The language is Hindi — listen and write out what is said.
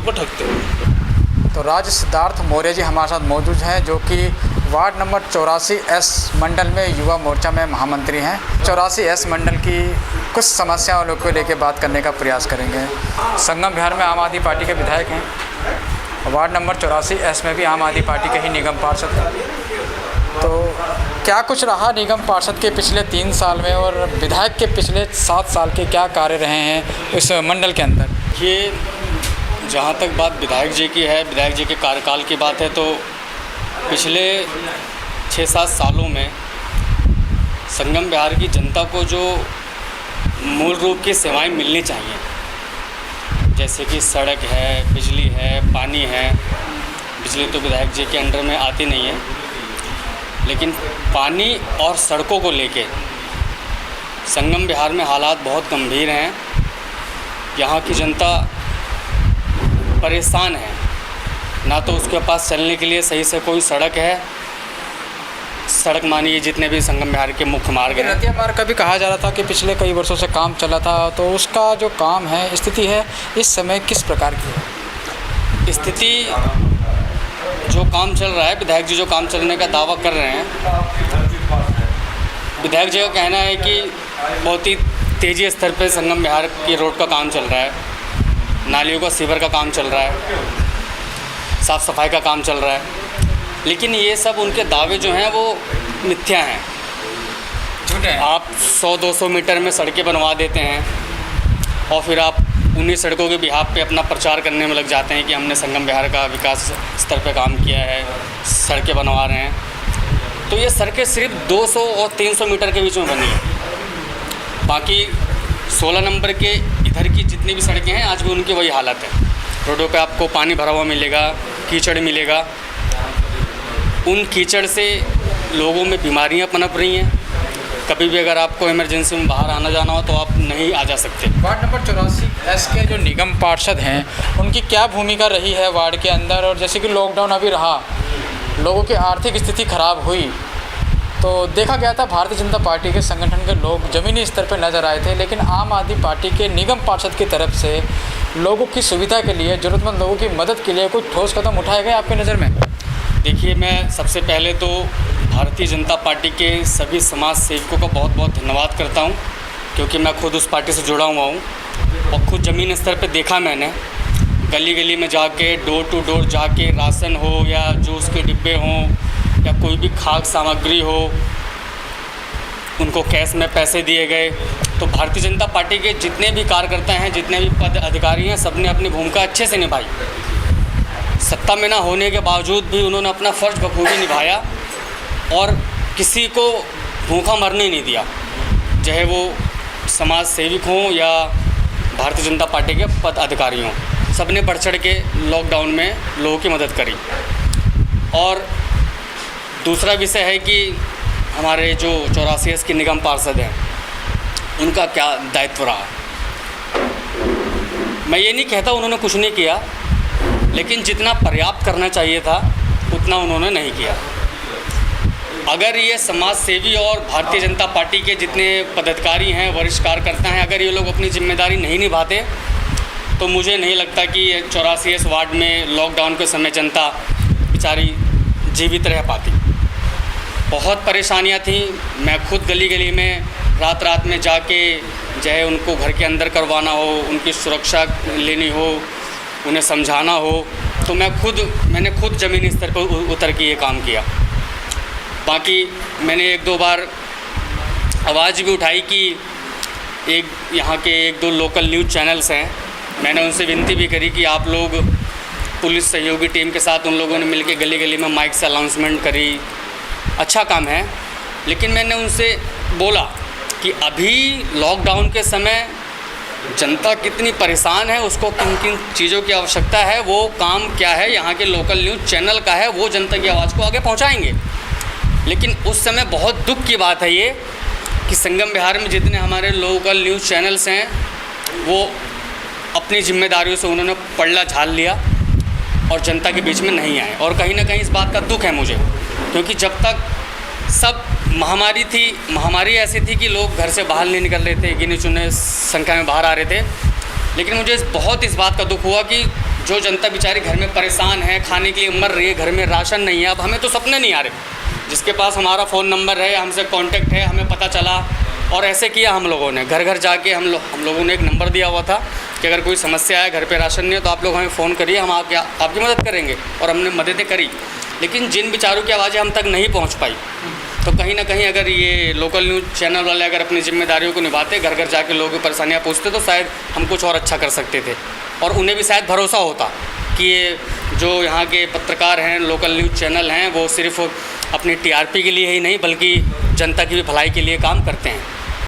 को ठगते हैं। तो राज सिद्धार्थ मौर्य जी हमारे साथ मौजूद हैं, जो कि वार्ड नंबर 84S मंडल में युवा मोर्चा में महामंत्री हैं। 84S मंडल की कुछ समस्याओं को लेकर बात करने का प्रयास करेंगे। संगम विहार में आम आदमी पार्टी के विधायक हैं, वार्ड नंबर 84S में भी आम आदमी पार्टी के ही निगम पार्षद हैं। तो क्या कुछ रहा निगम पार्षद के पिछले 3 साल में और विधायक के पिछले 7 साल के क्या कार्य रहे हैं इस मंडल के अंदर? ये जहाँ तक बात विधायक जी की है, विधायक जी के कार्यकाल की बात है, तो पिछले 6-7 सालों में संगम विहार की जनता को जो मूल रूप की सेवाएं मिलनी चाहिए, जैसे कि सड़क है, बिजली है, पानी है। बिजली तो विधायक जी के अंडर में आती नहीं है, लेकिन पानी और सड़कों को लेके संगम विहार में हालात बहुत गंभीर हैं। यहाँ की जनता परेशान है, ना तो उसके पास चलने के लिए सही से कोई सड़क है। सड़क मानिए जितने भी संगम विहार के मुख्य मार्ग हैं। रतिया मार्ग का भी कहा जा रहा था कि पिछले कई वर्षों से काम चला था, तो उसका जो काम है, स्थिति है इस समय किस प्रकार की है? स्थिति जो काम चल रहा है, विधायक जी जो काम चलने का दावा कर रहे हैं, विधायक जी का कहना है कि बहुत ही तेज़ी स्तर पर संगम विहार की रोड का काम चल रहा है, नालियों का सीवर का काम चल रहा है, साफ़ सफाई का काम चल रहा है। लेकिन ये सब उनके दावे जो हैं वो मिथ्या हैं, झूठे हैं। आप 100-200 मीटर में सड़कें बनवा देते हैं और फिर आप उन्हीं सड़कों के बिहाफ पे अपना प्रचार करने में लग जाते हैं कि हमने संगम विहार का विकास स्तर पे काम किया है, सड़कें बनवा रहे हैं। तो ये सड़कें सिर्फ 200 और 300 मीटर के बीच में बनी है। बाकी 16 नंबर के इधर की जितनी भी सड़कें हैं आज भी उनकी वही हालत है। रोडों पे आपको पानी भरा हुआ मिलेगा, कीचड़ मिलेगा। उन कीचड़ से लोगों में बीमारियां पनप रही हैं। कभी भी अगर आपको इमरजेंसी में बाहर आना जाना हो तो आप नहीं आ जा सकते। वार्ड नंबर 84S के जो निगम पार्षद हैं, उनकी क्या भूमिका रही है वार्ड के अंदर? और जैसे कि लॉकडाउन अभी रहा, लोगों की आर्थिक स्थिति खराब हुई, तो देखा गया था भारतीय जनता पार्टी के संगठन के लोग ज़मीनी स्तर पर नज़र आए थे, लेकिन आम आदमी पार्टी के निगम पार्षद की तरफ से लोगों की सुविधा के लिए, ज़रूरतमंद लोगों की मदद के लिए कुछ ठोस कदम उठाए गए आपकी नज़र में? देखिए, मैं सबसे पहले तो भारतीय जनता पार्टी के सभी समाज सेवकों का बहुत बहुत धन्यवाद करता हूं, क्योंकि मैं खुद उस पार्टी से जुड़ा हुआ हूं और खुद ज़मीन स्तर पे देखा मैंने। गली गली में जाके, डोर टू डोर जाके, राशन हो या जूस के डिब्बे हों या कोई भी खाद्य सामग्री हो, उनको कैश में पैसे दिए गए। तो भारतीय जनता पार्टी के जितने भी कार्यकर्ता हैं, जितने भी पद अधिकारी हैं, सब ने अपनी भूमिका अच्छे से निभाई। सत्ता में ना होने के बावजूद भी उन्होंने अपना फ़र्ज़ बखूबी निभाया और किसी को भूखा मरने नहीं दिया, चाहे वो समाज सेवक हों या भारतीय जनता पार्टी के पद अधिकारी हों। सब ने बढ़ चढ़ के लॉकडाउन में लोगों की मदद करी। और दूसरा विषय है कि हमारे जो 84S के निगम पार्षद हैं, उनका क्या दायित्व रहा। मैं ये नहीं कहता उन्होंने कुछ नहीं किया, लेकिन जितना पर्याप्त करना चाहिए था उतना उन्होंने नहीं किया। अगर ये समाज सेवी और भारतीय जनता पार्टी के जितने पदाधिकारी हैं, वरिष्ठ कार्यकर्ता हैं, अगर ये लोग अपनी जिम्मेदारी नहीं निभाते तो मुझे नहीं लगता कि 84S वार्ड में लॉकडाउन के समय जनता बेचारी जीवित रह पाती। बहुत परेशानियां थी। मैं खुद गली गली में रात रात में जाके, चाहे उनको घर के अंदर करवाना हो, उनकी सुरक्षा लेनी हो, उन्हें समझाना हो, तो मैंने खुद ज़मीनी स्तर पर उतर के ये काम किया। बाकी मैंने 1-2 बार आवाज़ भी उठाई कि यहाँ के 1-2 लोकल न्यूज़ चैनल्स हैं, मैंने उनसे विनती भी करी कि आप लोग पुलिस सहयोगी टीम के साथ उन लोगों ने मिलकर गली गली में माइक से अनाउंसमेंट करी। अच्छा काम है, लेकिन मैंने उनसे बोला कि अभी लॉकडाउन के समय जनता कितनी परेशान है, उसको किन किन चीज़ों की आवश्यकता है, वो काम क्या है, यहाँ के लोकल न्यूज़ चैनल का है, वो जनता की आवाज़ को आगे पहुँचाएँगे। लेकिन उस समय बहुत दुख की बात है ये कि संगम विहार में जितने हमारे लोकल न्यूज़ चैनल्स हैं, वो अपनी जिम्मेदारियों से उन्होंने पल्ला झाल लिया और जनता के बीच में नहीं आए। और कहीं ना कहीं इस बात का दुख है मुझे, क्योंकि जब तक सब महामारी ऐसी थी कि लोग घर से बाहर नहीं निकल रहे थे, गिने चुने संख्या में बाहर आ रहे थे, लेकिन मुझे बहुत इस बात का दुख हुआ कि जो जनता बेचारी घर में परेशान है, खाने के लिए मर रही है, घर में राशन नहीं है। अब हमें तो सपने नहीं आ रहे। जिसके पास हमारा फ़ोन नंबर है, हमसे कांटेक्ट है, हमें पता चला और ऐसे किया हम लोगों ने। घर घर जाके हम लोगों ने एक नंबर दिया हुआ था कि अगर कोई समस्या है, घर पे राशन नहीं है, तो आप लोग हमें फ़ोन करिए, हम आपकी मदद करेंगे। और हमने मददें करी, लेकिन जिन बेचारों की आवाज़ें हम तक नहीं पहुँच पाई, तो कहीं ना कहीं अगर ये लोकल न्यूज़ चैनल वाले अगर अपनी जिम्मेदारियों को निभाते, घर घर जाके लोगों की परेशानियाँ पूछते, तो शायद हम कुछ और अच्छा कर सकते थे। और उन्हें भी शायद भरोसा होता कि ये जो यहाँ के पत्रकार हैं, लोकल न्यूज़ चैनल हैं, वो सिर्फ अपनी टीआरपी के लिए ही नहीं बल्कि जनता की भी भलाई के लिए काम करते हैं।